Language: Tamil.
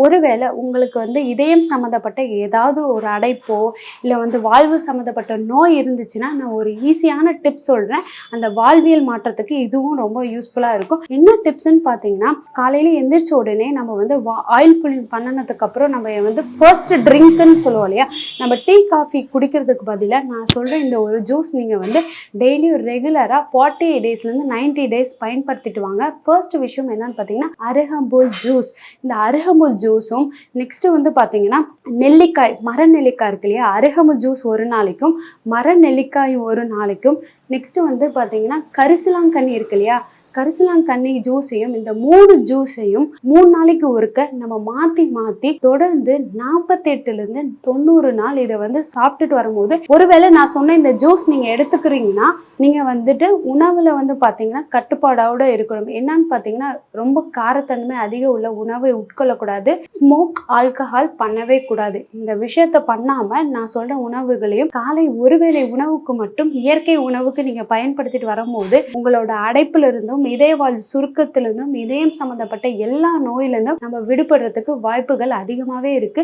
ஒருவேளை உங்களுக்கு இதயம் சம்மந்தப்பட்ட ஏதாவது ஒரு அடைப்போ இல்லை வாழ்வு சம்மந்தப்பட்ட நோய் இருந்துச்சுன்னா நான் ஒரு ஈஸியான டிப்ஸ் சொல்கிறேன். அந்த வாழ்வியல் மாற்றத்துக்கு இதுவும் ரொம்ப யூஸ்ஃபுல்லாக இருக்கும். என்ன டிப்ஸ்ன்னு பார்த்தீங்கன்னா, காலையில் எந்திரிச்ச உடனே நம்ம ஆயில் புல்லிங் பண்ணினதுக்கப்புறம் நம்ம ஃபர்ஸ்ட் ட்ரிங்க்னு சொல்லுவோம் இல்லையா, நம்ம டீ காஃபி குடிக்கிறதுக்கு பதிலாக நான் சொல்கிற இந்த ஒரு ஜூஸ் நீங்கள் டெய்லியும் ரெகுலராக 48 டேஸ்லேருந்து 90 டேஸ் பயன்படுத்திட்டு வாங்க. ஃபர்ஸ்ட் விஷயம் என்னன்னு பார்த்தீங்கன்னா அருகம்புல் ஜூஸ். இந்த அருகம்புல் ஜூஸும் நெக்ஸ்ட்டு பார்த்தீங்கன்னா நெல்லிக்காய், மர நெல்லிக்காய் இருக்கு இல்லையா, அருகம்புல் ஜூஸ் ஒரு நாளைக்கும், மர நெல்லிக்காய் ஒரு நாளைக்கும், நெக்ஸ்ட்டு பார்த்தீங்கன்னா கரிசலாங்கண்ணி இருக்கு இல்லையா, கரிசலாங்கண்ணி ஜூஸையும் இந்த 3 ஜூஸையும் 3 நாளைக்கு ஒருக்க நம்ம மாற்றி தொடர்ந்து 48லேருந்து 90 நாள் இதை சாப்பிட்டுட்டு வரும்போது, ஒருவேளை நான் சொன்ன இந்த ஜூஸ் நீங்கள் எடுத்துக்கிறீங்கன்னா நீங்கள் உணவில் பார்த்தீங்கன்னா கட்டுப்பாடோடு இருக்கணும். என்னன்னு பார்த்தீங்கன்னா ரொம்ப காரத்தன்மை அதிகம் உள்ள உணவை உட்கொள்ளக்கூடாது, ஸ்மோக் ஆல்கஹால் பண்ணவே கூடாது. இந்த விஷயத்த பண்ணாமல் நான் சொல்கிற உணவுகளையும் காலை ஒருவேளை உணவுக்கு மட்டும் இயற்கை உணவுக்கு நீங்கள் பயன்படுத்திட்டு வரும்போது உங்களோட அடைப்புல இருந்தும் இதயவாழ் சுருக்கத்திலிருந்தும் இதயம் சம்பந்தப்பட்ட எல்லா நோயிலிருந்தும் நம்ம விடுபடுறதுக்கு வாய்ப்புகள் அதிகமாகவே இருக்கு.